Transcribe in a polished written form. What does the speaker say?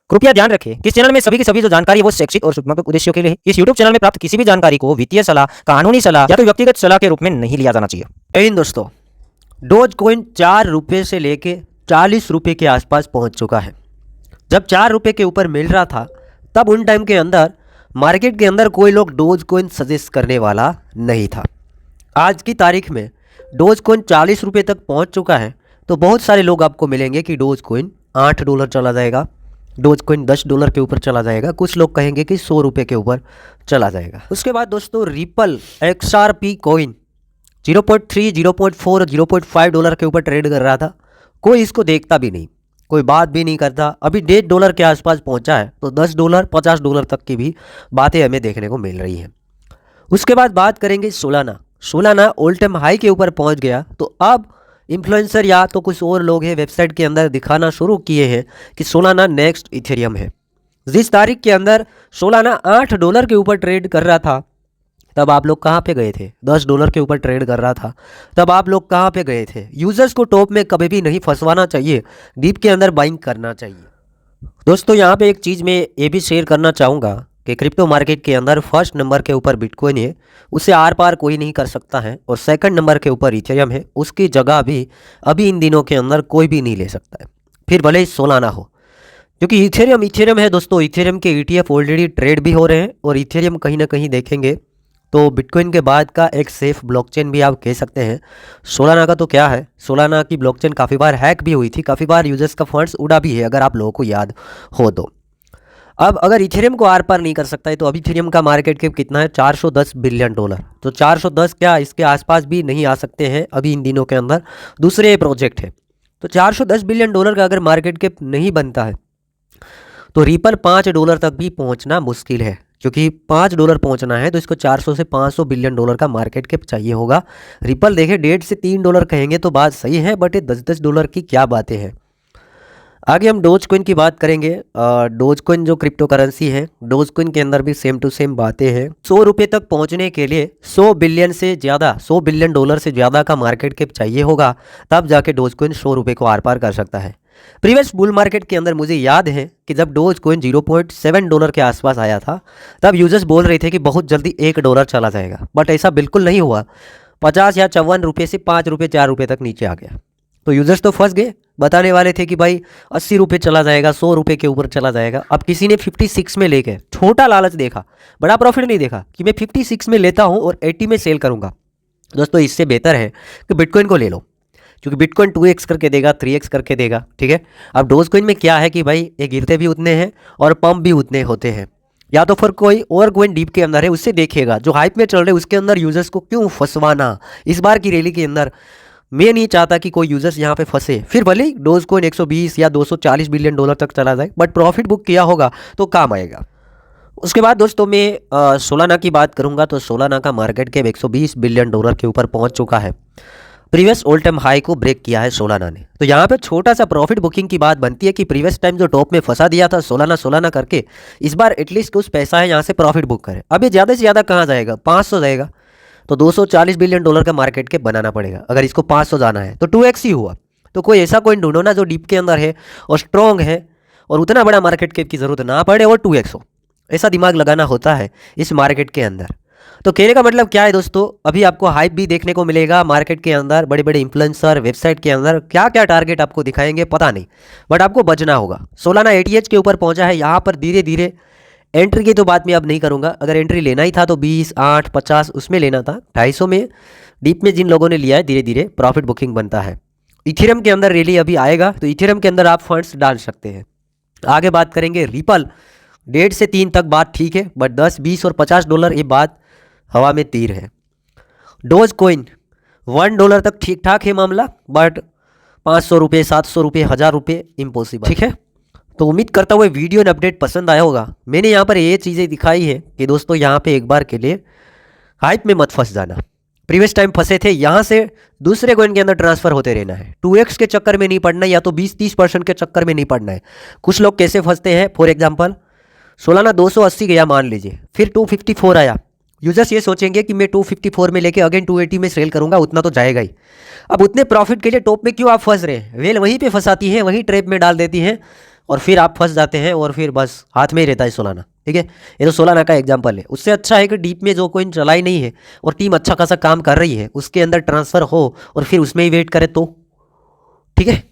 कृपया ध्यान रखें कि इस चैनल में सभी की सभी जो जानकारी है वो शैक्षिक और सूचनात्मक उद्देश्यों के लिए है। इस यूट्यूब चैनल में प्राप्त किसी भी जानकारी को वित्तीय सलाह, कानूनी सलाह या तो व्यक्तिगत सलाह के रूप में नहीं लिया जाना चाहिए। इन दोस्तों, डोज कॉइन 4 रुपये से लेके 40 रुपये के आसपास पहुंच चुका है। जब 4 रुपये के ऊपर मिल रहा था तब उन टाइम के अंदर मार्केट के अंदर कोई लोग डोज कॉइन सजेस्ट करने वाला नहीं था। आज की तारीख में डोज कॉइन 40 रुपये तक पहुंच चुका है, तो बहुत सारे लोग आपको मिलेंगे कि डोज कॉइन $8 चला जाएगा, डोज कॉइन $10 के ऊपर चला जाएगा, कुछ लोग कहेंगे कि 100 रुपये के ऊपर चला जाएगा। उसके बाद दोस्तों रिपल XRP कॉइन 0.3, 0.4 और $0.5 के ऊपर ट्रेड कर रहा था। कोई इसको देखता भी नहीं, कोई बात भी नहीं करता। अभी $1.5 के आसपास पहुंचा है, तो $10, $50 तक की भी बातें हमें देखने को मिल रही हैं। उसके बाद बात करेंगे सोलाना ऑल टाइम हाई के ऊपर पहुंच गया। तो अब इन्फ्लुएंसर या तो कुछ और लोग हैं वेबसाइट के अंदर दिखाना शुरू किए हैं कि सोलाना नेक्स्ट इथेरियम है। जिस तारीख के अंदर सोलाना $8 के ऊपर ट्रेड कर रहा था तब आप लोग कहाँ पे गए थे? $10 के ऊपर ट्रेड कर रहा था तब आप लोग कहाँ पे गए थे? यूजर्स को टॉप में कभी भी नहीं फंसवाना चाहिए, डीप के अंदर बाइंग करना चाहिए। दोस्तों यहाँ पे एक चीज़ मैं ये भी शेयर करना चाहूँगा कि क्रिप्टो मार्केट के अंदर फर्स्ट नंबर के ऊपर बिटकॉइन है, उसे आर पार कोई नहीं कर सकता है, और सेकंड नंबर के ऊपर इथेरियम है, उसकी जगह भी अभी इन दिनों के अंदर कोई भी नहीं ले सकता है, फिर भले ही सोलाना हो, क्योंकि इथेरियम है दोस्तों। इथेरियम के ETF ऑलरेडी ट्रेड भी हो रहे हैं, और इथेरियम कहीं ना कहीं देखेंगे तो बिटकॉइन के बाद का एक सेफ ब्लॉकचेन भी आप कह सकते हैं। सोलाना का तो क्या है, सोलाना की ब्लॉकचेन काफ़ी बार हैक भी हुई थी, काफ़ी बार यूजर्स का फंड्स उड़ा भी है, अगर आप लोगों को याद हो तो। अब अगर इथेरियम को आर पार नहीं कर सकता है तो अभी इथेरियम का मार्केट कैप कितना है? $410 बिलियन। तो 410 क्या, इसके आसपास भी नहीं आ सकते हैं अभी इन दिनों के अंदर, दूसरे प्रोजेक्ट है। तो $410 बिलियन का अगर मार्केट कैप नहीं बनता है तो रिपल $5 तक भी पहुंचना मुश्किल है, क्योंकि $5 पहुंचना है तो इसको 400 से $500 बिलियन का मार्केट कैप चाहिए होगा। रिपल देखे $1.5 से $3 कहेंगे तो बात सही है, बट ये $10 की क्या बातें हैं। आगे हम डोज कॉइन की बात करेंगे। डोज कॉइन जो क्रिप्टो करेंसी है, डोज कॉइन के अंदर भी सेम टू सेम बातें हैं। 100 रुपये तक पहुंचने के लिए $100 बिलियन से ज़्यादा का मार्केट कैप चाहिए होगा, तब जाके डोज कॉइन 100 रुपये को आर पार कर सकता है। प्रीवियस बुल मार्केट के अंदर मुझे याद है कि जब डोज कॉइन $0.7 के आसपास आया था तब यूजर्स बोल रहे थे कि बहुत जल्दी $1 चला जाएगा, बट ऐसा बिल्कुल नहीं हुआ। 50 या 54 रुपये से 5 रुपये 4 रुपये तक नीचे आ गया, तो यूजर्स तो फंस गए। बताने वाले थे कि भाई 80 रुपये चला जाएगा, 100 रुपये के ऊपर चला जाएगा। अब किसी ने 56 में लेके छोटा लालच देखा, बड़ा प्रॉफिट नहीं देखा कि मैं 56 में लेता हूँ और 80 में सेल करूँगा। दोस्तों इससे बेहतर है कि बिटकॉइन को ले लो, क्योंकि बिटकॉइन 2x करके देगा, 3x करके देगा, ठीक है। अब डोज कॉइन में क्या है कि भाई ये गिरते भी उतने हैं और पंप भी उतने होते हैं। या तो फिर कोई और कॉइन डीप के अंदर है उससे देखिएगा, जो हाइप में चल रहे उसके अंदर यूजर्स को क्यों फंसवाना। इस बार की रैली के अंदर मैं नहीं चाहता कि कोई यूजर्स यहाँ पे फंसे, फिर भले ही डोज कॉइन 120 या $240 बिलियन तक चला जाए, बट प्रॉफिट बुक किया होगा तो काम आएगा। उसके बाद दोस्तों मैं सोलाना की बात करूंगा। तो सोलाना का मार्केट कैप $120 बिलियन के ऊपर पहुंच चुका है, प्रीवियस ऑल टाइम हाई को ब्रेक किया है सोलाना ने। तो यहाँ पे छोटा सा प्रॉफिट बुकिंग की बात बनती है कि प्रीवियस टाइम जो टॉप में फंसा दिया था सोलाना करके, इस बार एटलीस्ट कुछ पैसा है यहाँ से प्रॉफिट बुक करे। अब ये ज़्यादा से ज़्यादा कहाँ जाएगा? 500 जाएगा, तो $240 बिलियन का मार्केट कैप बनाना पड़ेगा। अगर इसको 500 जाना है तो 2x ही हुआ। तो कोई ऐसा कॉइन ढूंढो ना जो डीप के अंदर है और स्ट्रॉन्ग है और उतना बड़ा मार्केट कैप की ज़रूरत ना पड़े और 2x हो। ऐसा दिमाग लगाना होता है इस मार्केट के अंदर। तो कहने का मतलब क्या है दोस्तों, अभी आपको हाइप भी देखने को मिलेगा मार्केट के अंदर, बड़े बड़े इन्फ्लुएंसर वेबसाइट के अंदर क्या क्या टारगेट आपको दिखाएंगे पता नहीं, बट आपको बचना होगा। सोलाना 80H के ऊपर पहुंचा है, यहाँ पर धीरे धीरे एंट्री की तो बात मैं अब नहीं करूंगा। अगर एंट्री लेना ही था तो 20, 8, 50 उसमें लेना था। 250 में डीप में जिन लोगों ने लिया है धीरे धीरे प्रॉफिट बुकिंग बनता है। इथेरियम के अंदर रैली अभी आएगा तो इथेरियम के अंदर आप फंड्स डाल सकते हैं। आगे बात करेंगे रिपल 1.5 से 3 तक बात ठीक है, बट 10, 20 और $50 ये बात हवा में तीर है। डोज कॉइन $1 तक ठीक ठाक है मामला, बट 500 रुपये, 700 रुपये, 1000 रुपये इम्पॉसिबल, ठीक है। तो उम्मीद करता हुआ वीडियो एंड अपडेट पसंद आया होगा। मैंने यहाँ पर ये चीज़ें दिखाई है कि दोस्तों यहाँ पे एक बार के लिए हाइप में मत फंस जाना। प्रीवियस टाइम फंसे थे, यहाँ से दूसरे कॉइन के अंदर ट्रांसफर होते रहना है। 2x के चक्कर में नहीं पड़ना है, या तो 20-30% के चक्कर में नहीं पड़ना है। कुछ लोग कैसे फंसते हैं, फॉर एग्जाम्पल सोलाना 280 गया मान लीजिए, फिर 254 आया, यूजर्स ये सोचेंगे कि मैं 254 में लेके अगेन 280 में सेल करूंगा, उतना तो जाएगा ही। अब उतने प्रॉफिट के लिए टॉप में क्यों आप फंस रहे हैं? वेल वहीं पे फंसाती हैं, वहीं ट्रैप में डाल देती हैं और फिर आप फंस जाते हैं और फिर बस हाथ में ही रहता है सोलाना। ठीक है, ये तो सोलाना का एग्जांपल है। उससे अच्छा है कि डीप में जो कोइन चला ही नहीं है और टीम अच्छा खासा काम कर रही है उसके अंदर ट्रांसफ़र हो और फिर उसमें ही वेट करे तो ठीक है।